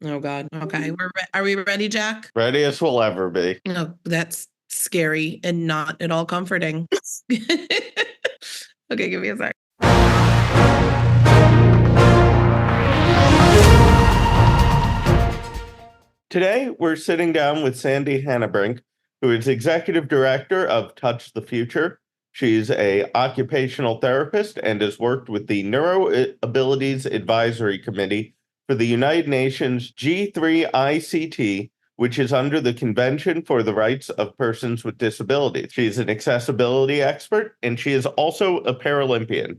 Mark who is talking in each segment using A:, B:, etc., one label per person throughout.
A: Oh God. Okay. Are we ready, Jack?
B: Ready as we'll ever be.
A: No, that's scary and not at all comforting. Okay, give me a sec.
B: Today, we're sitting down with Sandy Hanebrink, who is Executive Director of Touch the Future. She's an occupational therapist and has worked with the Neuro-Abilities Advisory Committee for the United Nations G3ict, which is under the Convention for the Rights of Persons with Disabilities. She's an accessibility expert, and she is also a Paralympian.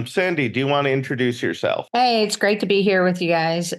B: Sandy, do you want to introduce yourself?
C: Hey, it's great to be here with you guys.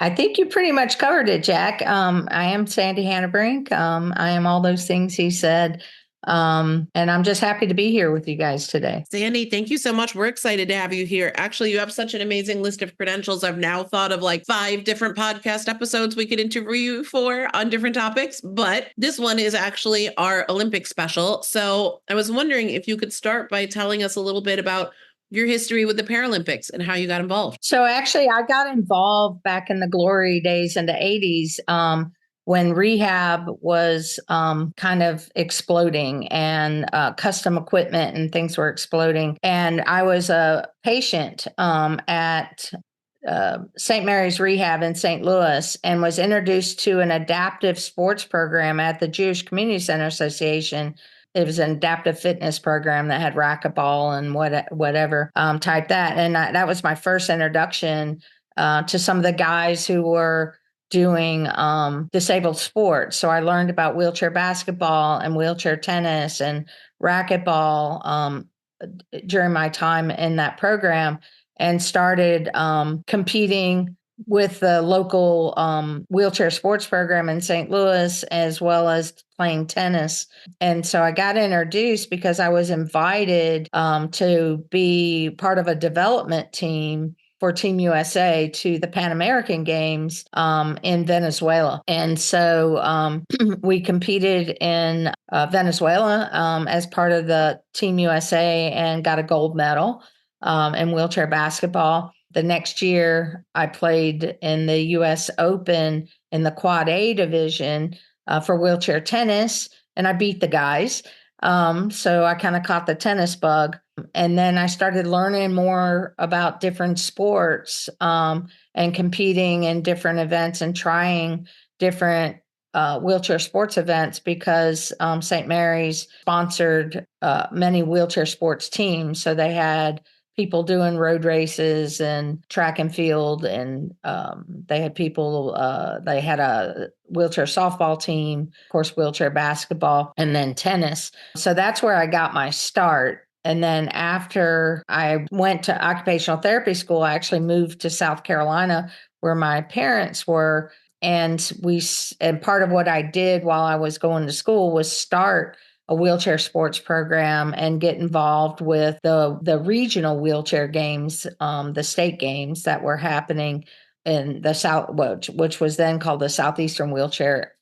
C: I think you pretty much covered it, Jack. I am Sandy Hanebrink. I am all those things he said. And I'm just happy to be here with you guys today.
A: Sandy, thank you so much. We're excited to have you here. Actually, you have such an amazing list of credentials. I've now thought of like 5 different podcast episodes we could interview you for on different topics, but this one is actually our Olympic special. So I was wondering if you could start by telling us a little bit about your history with the Paralympics and how you got involved.
C: So actually, I got involved back in the glory days in the 80s when rehab was kind of exploding and custom equipment and things were exploding. And I was a patient at St. Mary's Rehab in St. Louis and was introduced to an adaptive sports program at the Jewish Community Center Association. It was an adaptive fitness program that had racquetball and whatever type that. And that was my first introduction to some of the guys who were doing disabled sports. So I learned about wheelchair basketball and wheelchair tennis and racquetball during my time in that program, and started competing with the local wheelchair sports program in St. Louis, as well as playing tennis. And so I got introduced because I was invited to be part of a development team for Team USA to the Pan American Games in Venezuela. And so we competed in Venezuela as part of the Team USA and got a gold medal in wheelchair basketball. The next year, I played in the U.S. Open in the Quad A division for wheelchair tennis, and I beat the guys. So I kind of caught the tennis bug. And then I started learning more about different sports and competing in different events and trying different wheelchair sports events because St. Mary's sponsored many wheelchair sports teams. So they had people doing road races and track and field, and they had people, they had a wheelchair softball team, of course, wheelchair basketball, and then tennis. So that's where I got my start. And then after I went to occupational therapy school, I actually moved to South Carolina where my parents were. And part of what I did while I was going to school was start a wheelchair sports program and get involved with the regional wheelchair games, the state games that were happening in the South, which was then called the Southeastern Wheelchair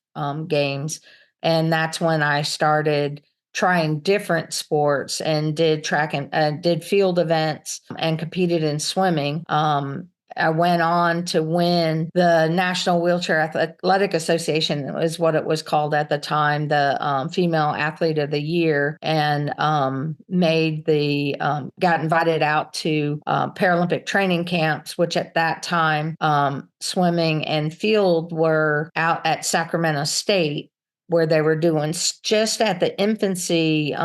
C: Games. And that's when I started trying different sports and did track and did field events and competed in swimming. I went on to win the National Wheelchair Athletic Association, is what it was called at the time, the Female Athlete of the Year, and got invited out to Paralympic training camps, which at that time, swimming and field were out at Sacramento State, where they were doing just at the infancy.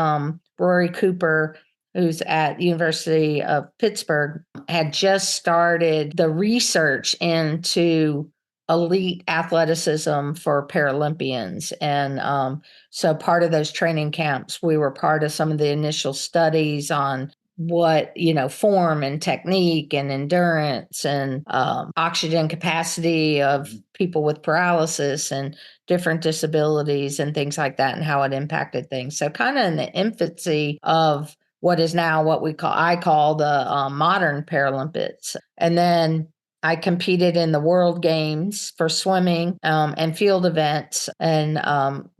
C: Rory Cooper, who's at the University of Pittsburgh, had just started the research into elite athleticism for Paralympians. And so part of those training camps, we were part of some of the initial studies on what, form and technique and endurance and oxygen capacity of people with paralysis and different disabilities and things like that, and how it impacted things. So kind of in the infancy of what is now I call the modern Paralympics. And then I competed in the World Games for swimming and field events, and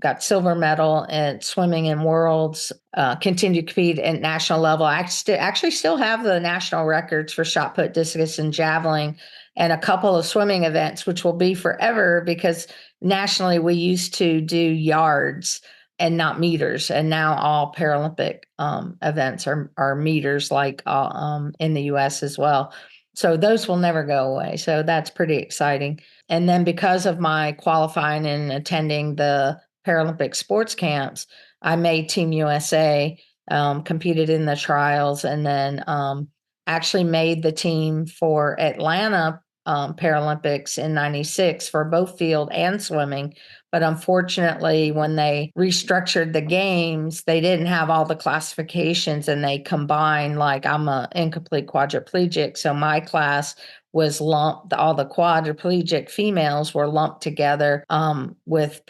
C: got silver medal at swimming in Worlds. Continued to compete at national level. I actually still have the national records for shot put, discus, and javelin. and a couple of swimming events, which will be forever because nationally we used to do yards and not meters. And now all Paralympic events are meters, like in the US as well. So those will never go away. So that's pretty exciting. And then because of my qualifying and attending the Paralympic sports camps, I made Team USA, competed in the trials, and then actually made the team for Atlanta Paralympics in '96 for both field and swimming. But unfortunately, when they restructured the games, they didn't have all the classifications, and they combined, like, I'm an incomplete quadriplegic. So my class was lumped, all the quadriplegic females were lumped together with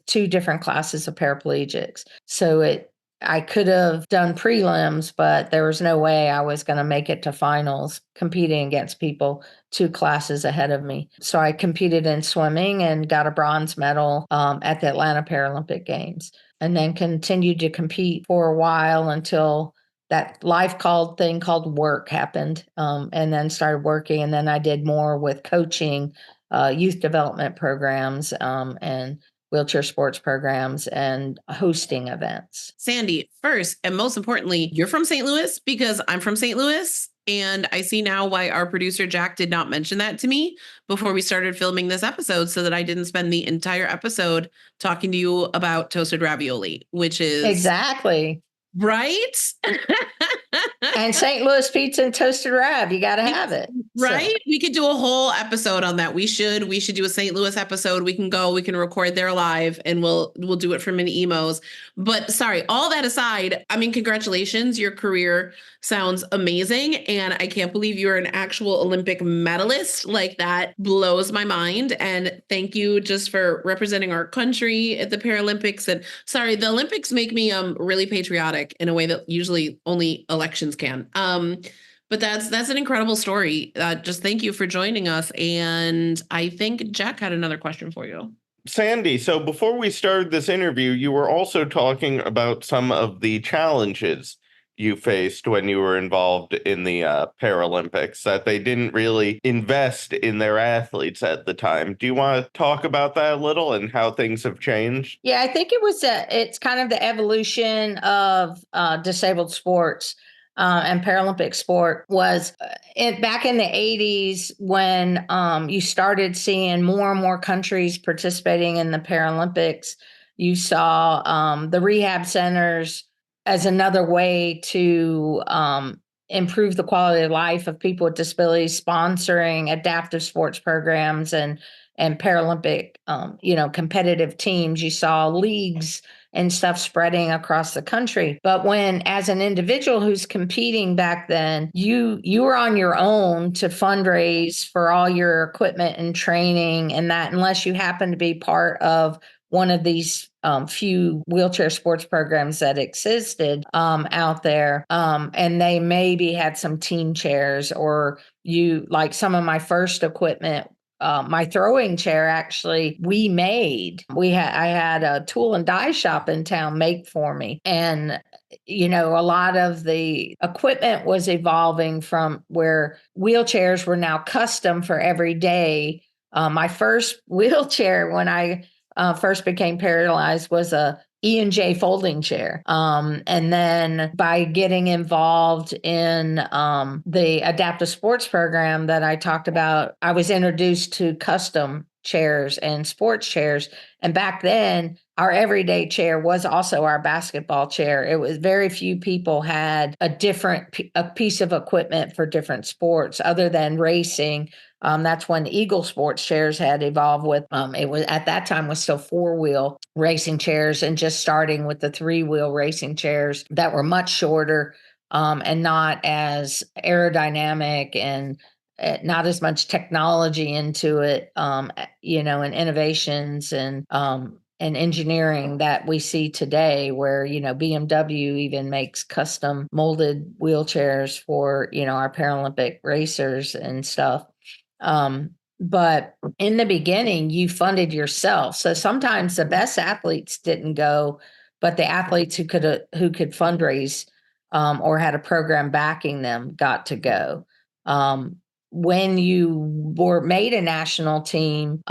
C: two different classes of paraplegics. So I could have done prelims, but there was no way I was going to make it to finals competing against people 2 classes ahead of me. So I competed in swimming and got a bronze medal at the Atlanta Paralympic Games, and then continued to compete for a while until that life thing called work happened, and then started working. And then I did more with coaching, youth development programs, and wheelchair sports programs, and hosting events.
A: Sandy, first and most importantly, you're from St. Louis, because I'm from St. Louis. And I see now why our producer Jack did not mention that to me before we started filming this episode, so that I didn't spend the entire episode talking to you about toasted ravioli, which is
C: Exactly.
A: Right?
C: And St. Louis pizza and toasted rav, you got to have it.
A: Right?
C: So.
A: We could do a whole episode on that. We should do a St. Louis episode. We can record there live, and we'll do it for mini emos. But sorry, all that aside, I mean, congratulations. Your career sounds amazing. And I can't believe you're an actual Olympic medalist. Like, that blows my mind. And thank you just for representing our country at the Paralympics. And sorry, the Olympics make me really patriotic in a way that usually only elections can. But that's an incredible story. Just thank you for joining us. And I think Jack had another question for you.
B: Sandy, so before we started this interview, you were also talking about some of the challenges you faced when you were involved in the Paralympics, that they didn't really invest in their athletes at the time. Do you want to talk about that a little and how things have changed?
C: Yeah, I think it's kind of the evolution of disabled sports. And Paralympic sport was back in the 80s when you started seeing more and more countries participating in the Paralympics. You saw the rehab centers as another way to improve the quality of life of people with disabilities, sponsoring adaptive sports programs and Paralympic, competitive teams. You saw leagues and stuff spreading across the country. But when, as an individual who's competing back then, you were on your own to fundraise for all your equipment and training, and that, unless you happen to be part of one of these few wheelchair sports programs that existed out there, and they maybe had some team chairs, or like some of my first equipment. My throwing chair, actually, I had a tool and die shop in town make for me. And, a lot of the equipment was evolving from where wheelchairs were now custom for every day. My first wheelchair when I first became paralyzed was a E&J folding chair. And then by getting involved in the adaptive sports program that I talked about, I was introduced to custom chairs and sports chairs. And back then, our everyday chair was also our basketball chair. It was very few people had a piece of equipment for different sports other than racing. That's when Eagle sports chairs had evolved with, it was at that time was still 4-wheel racing chairs, and just starting with the 3-wheel racing chairs that were much shorter and not as aerodynamic, and not as much technology into it, and innovations and engineering that we see today, where, BMW even makes custom molded wheelchairs for, our Paralympic racers and stuff. But in the beginning, you funded yourself. So sometimes the best athletes didn't go, but the athletes who could fundraise or had a program backing them got to go. when you were made a national team,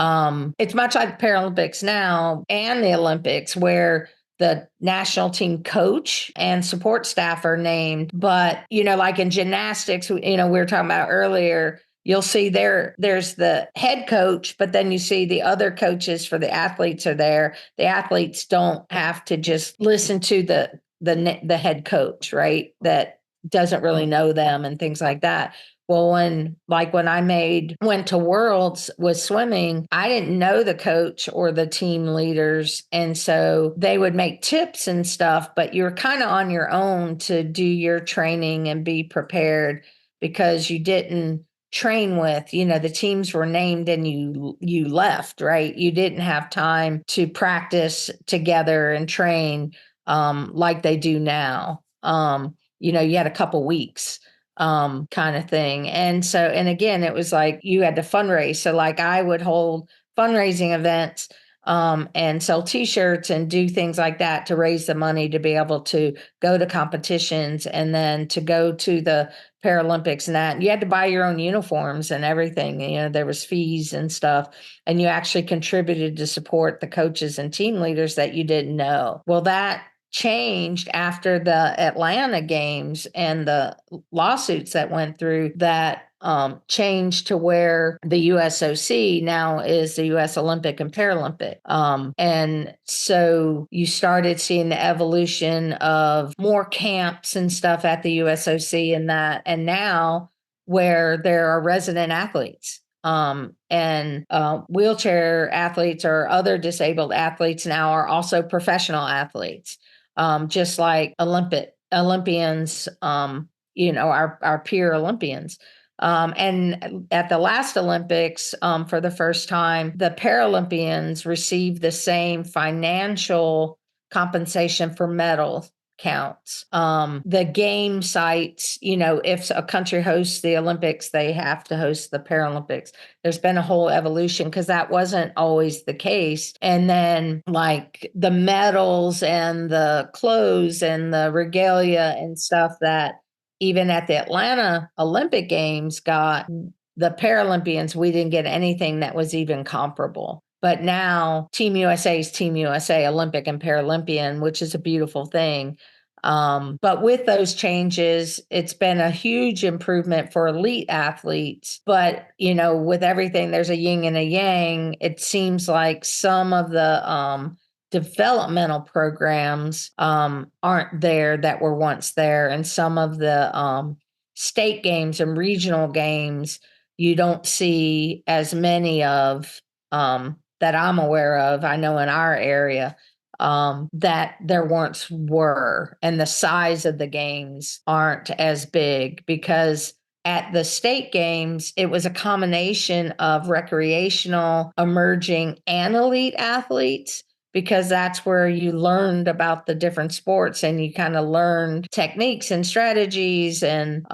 C: it's much like the Paralympics now and the Olympics, where the national team coach and support staff are named. But, like in gymnastics, we were talking about earlier, you'll see there's the head coach, but then you see the other coaches for the athletes are there. The athletes don't have to just listen to the head coach, right? That doesn't really know them and things like that. Well, when I went to Worlds with swimming, I didn't know the coach or the team leaders. And so they would make tips and stuff, but you're kind of on your own to do your training and be prepared because you didn't train with, the teams were named and you left, right? You didn't have time to practice together and train like they do now. You had a couple weeks kind of thing. And again, it was like you had to fundraise. So like I would hold fundraising events and sell t-shirts and do things like that to raise the money to be able to go to competitions and then to go to the Paralympics and that. You had to buy your own uniforms and everything. There was fees and stuff, and you actually contributed to support the coaches and team leaders that you didn't know. Well, that changed after the Atlanta games and the lawsuits that went through that changed to where the USOC now is the US Olympic and Paralympic. And so you started seeing the evolution of more camps and stuff at the USOC and that, and now where there are resident athletes. And wheelchair athletes or other disabled athletes now are also professional athletes. Just like Olympians, our peer Olympians. And at the last Olympics, for the first time, the Paralympians received the same financial compensation for medal counts. The game sites, if a country hosts the Olympics, they have to host the Paralympics. There's been a whole evolution because that wasn't always the case. And then like the medals and the clothes and the regalia and stuff that even at the Atlanta Olympic Games got, the Paralympians, we didn't get anything that was even comparable. But now Team USA is Team USA, Olympic and Paralympian, which is a beautiful thing. But with those changes, it's been a huge improvement for elite athletes. But, with everything, there's a yin and a yang. It seems like some of the developmental programs aren't there that were once there. And some of the state games and regional games, you don't see as many of that I'm aware of. I know in our area that there once were, and the size of the games aren't as big because at the state games, it was a combination of recreational, emerging, and elite athletes, because that's where you learned about the different sports and you kind of learned techniques and strategies, and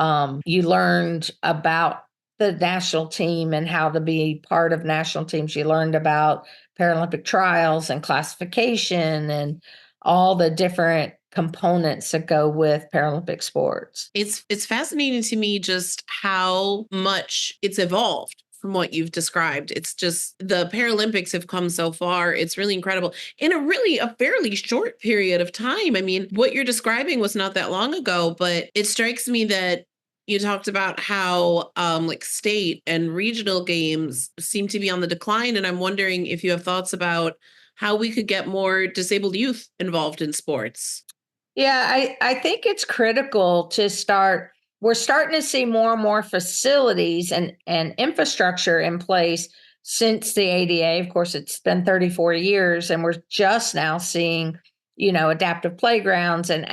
C: you learned about the national team and how to be part of national teams. You learned about Paralympic trials and classification and all the different components that go with Paralympic sports.
A: It's fascinating to me just how much it's evolved from what you've described. It's just the Paralympics have come so far. It's really incredible in a fairly short period of time. I mean, what you're describing was not that long ago, but it strikes me that you talked about how like state and regional games seem to be on the decline. And I'm wondering if you have thoughts about how we could get more disabled youth involved in sports.
C: Yeah, I think it's critical to start. We're starting to see more and more facilities and infrastructure in place since the ADA. Of course, it's been 34 years, and we're just now seeing, adaptive playgrounds and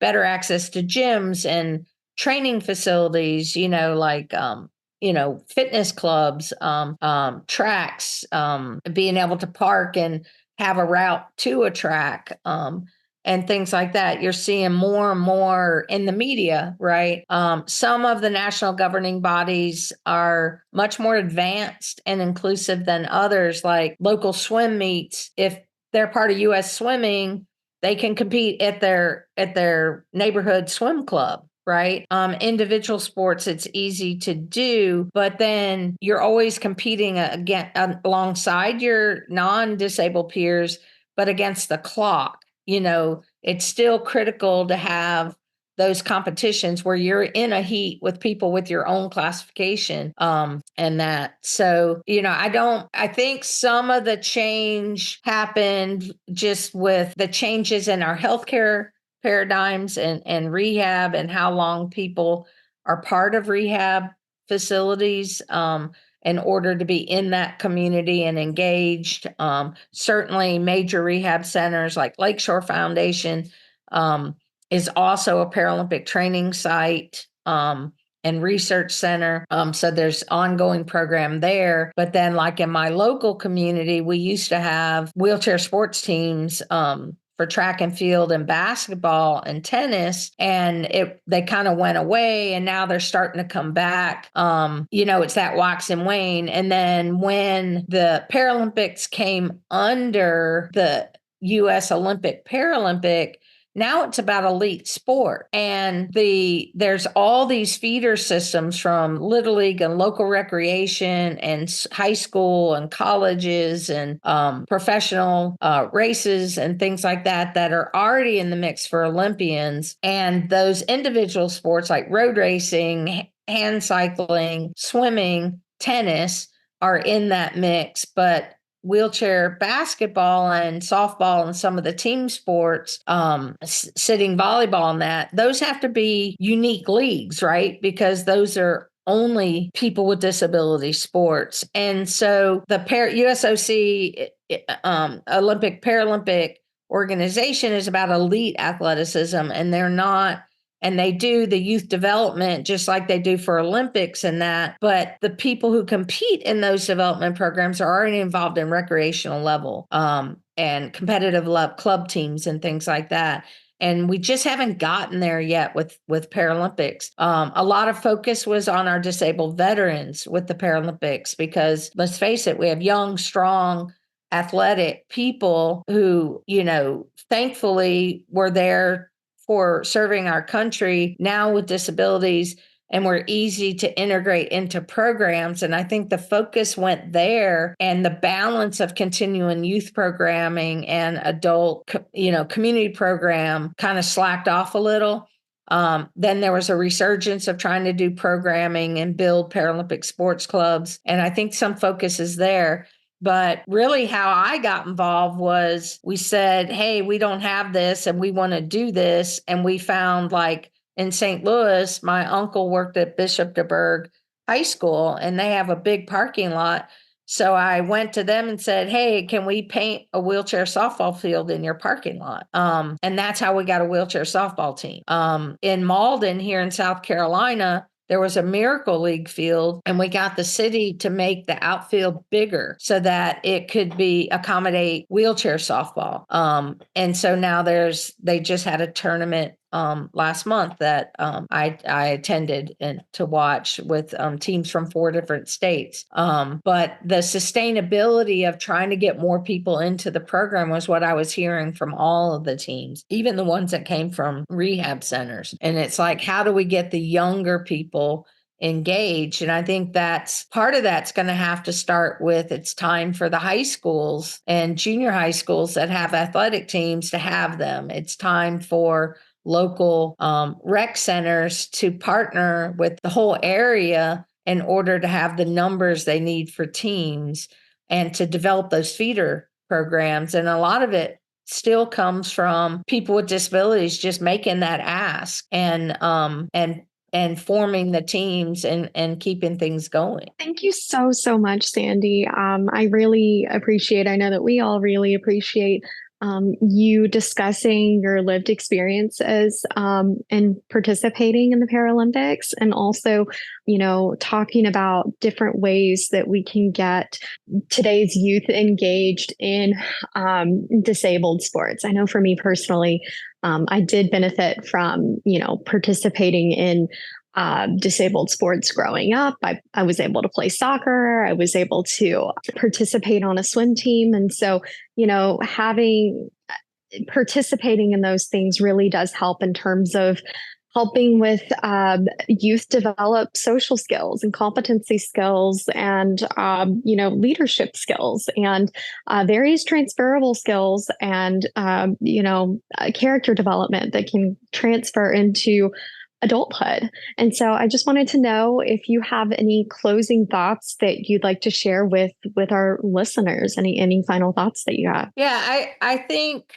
C: better access to gyms and training facilities, like fitness clubs, tracks, being able to park and have a route to a track. And things like that. You're seeing more and more in the media, right? Some of the national governing bodies are much more advanced and inclusive than others, like local swim meets. If they're part of U.S. Swimming, they can compete at their neighborhood swim club. right? Individual sports, it's easy to do, but then you're always competing again alongside your non-disabled peers, but against the clock. It's still critical to have those competitions where you're in a heat with people with your own classification, and that. So, I think some of the change happened just with the changes in our healthcare paradigms and rehab and how long people are part of rehab facilities, in order to be in that community and engaged. Certainly major rehab centers like Lakeshore Foundation, is also a Paralympic training site, and research center. So there's ongoing program there. But then like in my local community, we used to have wheelchair sports teams, for track and field and basketball and tennis. And they kind of went away, and now they're starting to come back. It's that wax and wane. And then when the Paralympics came under the U.S. Olympic Paralympic, now it's about elite sport. And there's all these feeder systems from Little League and local recreation and high school and colleges and professional races and things like that are already in the mix for Olympians. And those individual sports like road racing, hand cycling, swimming, tennis are in that mix. But wheelchair basketball and softball and some of the team sports, sitting volleyball and those have to be unique leagues, right? Because those are only people with disability sports. And so the USOC, Olympic Paralympic organization is about elite athleticism, and they do the youth development just like they do for Olympics and that. But the people who compete in those development programs are already involved in recreational level, and competitive club teams and things like that. And we just haven't gotten there yet with Paralympics. A lot of focus was on our disabled veterans with the Paralympics, because let's face it, we have young, strong, athletic people who, thankfully were there for serving our country now with disabilities, and we're easy to integrate into programs. And I think the focus went there, and the balance of continuing youth programming and adult, community program kind of slacked off a little. Then there was a resurgence of trying to do programming and build Paralympic sports clubs. And I think some focus is there. But really how I got involved was we said, hey, we don't have this and we want to do this. And we found, like in St. Louis, my uncle worked at Bishop DeBerg High School, and they have a big parking lot. So I went to them and said, hey, can we paint a wheelchair softball field in your parking lot? And that's how we got a wheelchair softball team. In Malden here in South Carolina, there was a Miracle League field, and we got the city to make the outfield bigger so that it could accommodate wheelchair softball. And so now they just had a tournament last month that I attended to watch with teams from 4 different states. But the sustainability of trying to get more people into the program was what I was hearing from all of the teams, even the ones that came from rehab centers. And it's like, how do we get the younger people engaged? And I think that's going to have to start with, it's time for the high schools and junior high schools that have athletic teams to have them. It's time for local rec centers to partner with the whole area in order to have the numbers they need for teams and to develop those feeder programs. And a lot of it still comes from people with disabilities just making that ask and forming the teams and keeping things going.
D: Thank you so, so much, Sandy. I really appreciate, I know that we all really appreciate you discussing your lived experiences and participating in the Paralympics, and also, talking about different ways that we can get today's youth engaged in disabled sports. I know for me personally, I did benefit from, participating in disabled sports growing up. I was able to play soccer. I was able to participate on a swim team. And so, participating in those things really does help in terms of helping with youth develop social skills and competency skills and, leadership skills and various transferable skills and, character development that can transfer into adulthood. And so I just wanted to know if you have any closing thoughts that you'd like to share with our listeners. Any final thoughts that you have?
C: Yeah, I think,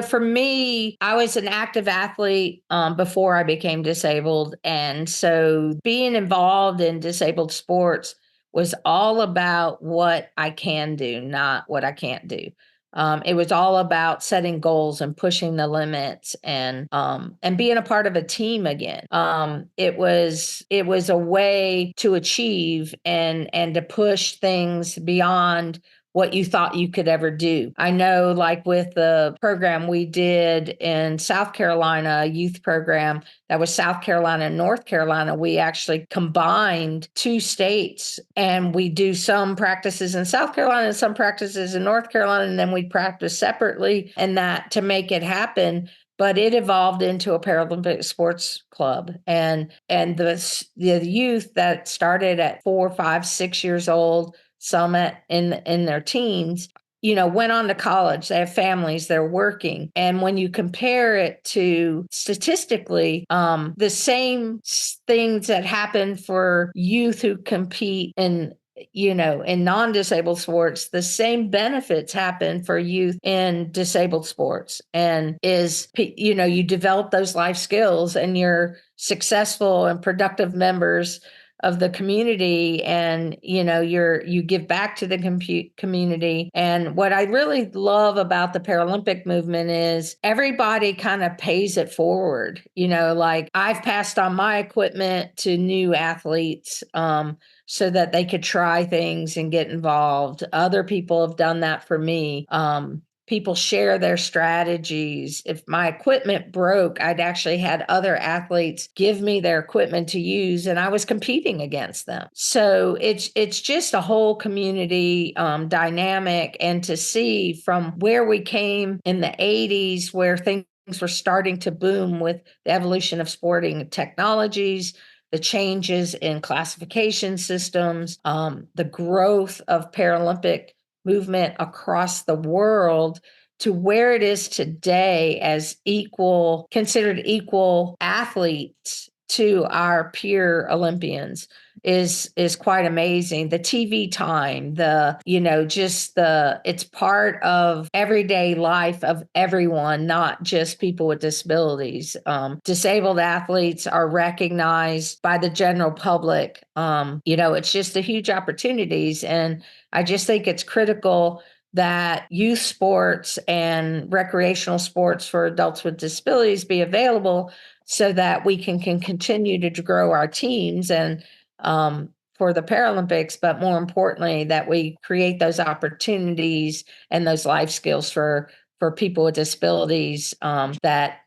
C: for me, I was an active athlete before I became disabled. And so being involved in disabled sports was all about what I can do, not what I can't do. It was all about setting goals and pushing the limits and being a part of a team again. It was a way to achieve and to push things beyond what you thought you could ever do. I know, like with the program we did in South Carolina, a youth program that was South Carolina and North Carolina, we actually combined 2 states and we do some practices in South Carolina and some practices in North Carolina, and then we practice separately, and that to make it happen. But it evolved into a Paralympic sports club, and the youth that started at 4, 5, 6 years old, some in their teens, went on to college. They have families, they're working. And when you compare it to statistically, the same things that happen for youth who compete in non-disabled sports, the same benefits happen for youth in disabled sports. And you develop those life skills and you're successful and productive members of the community, and you give back to the community. And what I really love about the Paralympic movement is everybody kind of pays it forward. Like I've passed on my equipment to new athletes so that they could try things and get involved. Other people have done that for me. People share their strategies. If my equipment broke, I'd actually had other athletes give me their equipment to use, and I was competing against them. So it's just a whole community dynamic, and to see from where we came in the 80s, where things were starting to boom with the evolution of sporting technologies, the changes in classification systems, the growth of Paralympic movement across the world to where it is today as considered equal athletes to our peer Olympians is quite amazing. The TV time, it's part of everyday life of everyone, not just people with disabilities. Disabled athletes are recognized by the general public. It's just a huge opportunities. And I just think it's critical that youth sports and recreational sports for adults with disabilities be available so that we can continue to grow our teams and for the Paralympics, but more importantly, that we create those opportunities and those life skills for people with disabilities that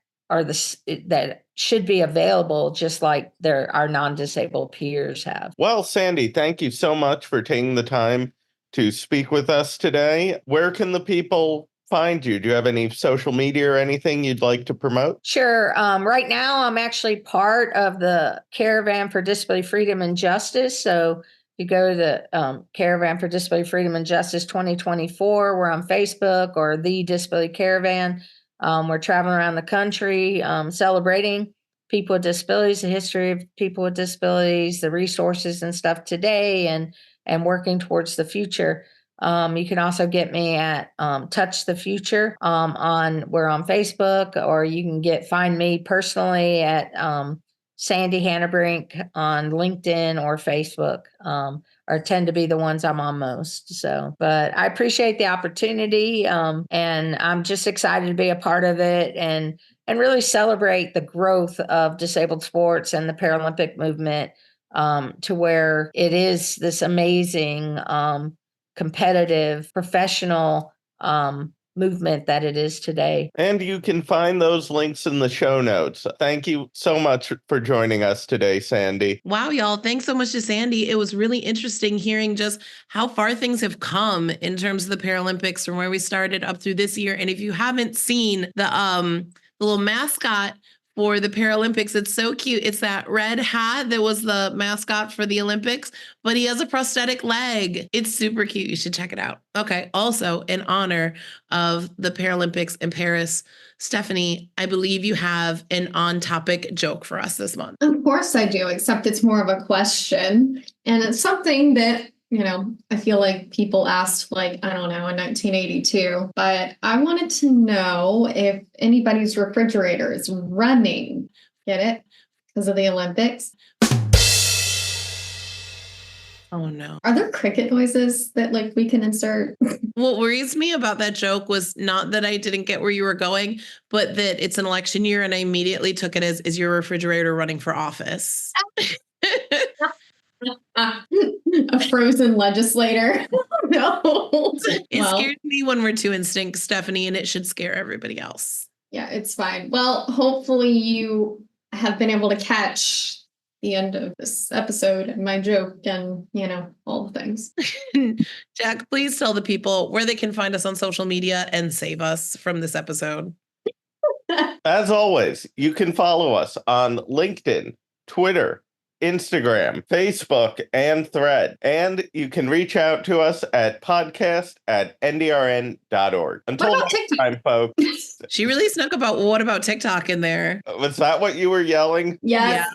C: should be available, just like our non-disabled peers have.
B: Well, Sandy, thank you so much for taking the time to speak with us today. Where can the people find you? Do you have any social media or anything you'd like to promote?
C: Sure. Right now, I'm actually part of the Caravan for Disability Freedom and Justice. So you go to the Caravan for Disability Freedom and Justice 2024. We're on Facebook, or the Disability Caravan. We're traveling around the country celebrating people with disabilities, the history of people with disabilities, the resources and stuff today, and working towards the future. You can also get me at Touch the Future we're on Facebook, or you can find me personally at Sandy Hanebrink on LinkedIn or Facebook, or tend to be the ones I'm on most. So, but I appreciate the opportunity, and I'm just excited to be a part of it and really celebrate the growth of disabled sports and the Paralympic movement to where it is this amazing competitive, professional movement that it is today.
B: And you can find those links in the show notes. Thank you so much for joining us today, Sandy.
A: Wow, y'all. Thanks so much to Sandy. It was really interesting hearing just how far things have come in terms of the Paralympics from where we started up through this year. And if you haven't seen the little mascot for the Paralympics. It's so cute. It's that red hat that was the mascot for the Olympics, but he has a prosthetic leg. It's super cute. You should check it out. Okay. Also, in honor of the Paralympics in Paris, Stephanie, I believe you have an on-topic joke for us this month.
E: Of course I do, except it's more of a question. And it's something that, I feel like people asked, like, I don't know, in 1982. But I wanted to know if anybody's refrigerator is running. Get it? Because of the Olympics.
A: Oh, no.
E: Are there cricket noises that we can insert?
A: What worries me about that joke was not that I didn't get where you were going, but that it's an election year and I immediately took it as, is your refrigerator running for office?
E: A frozen legislator. No.
A: It scares me when we're too in sync, Stephanie, and it should scare everybody else.
E: Yeah, it's fine. Well, hopefully you have been able to catch the end of this episode and my joke and, all the things.
A: Jack, please tell the people where they can find us on social media and save us from this episode.
B: As always, you can follow us on LinkedIn, Twitter, Instagram, Facebook, and Thread. And you can reach out to us at podcast@ndrn.org. Until next time, folks.
A: She really snuck about what about TikTok in there.
B: Was that what you were yelling?
E: Yes.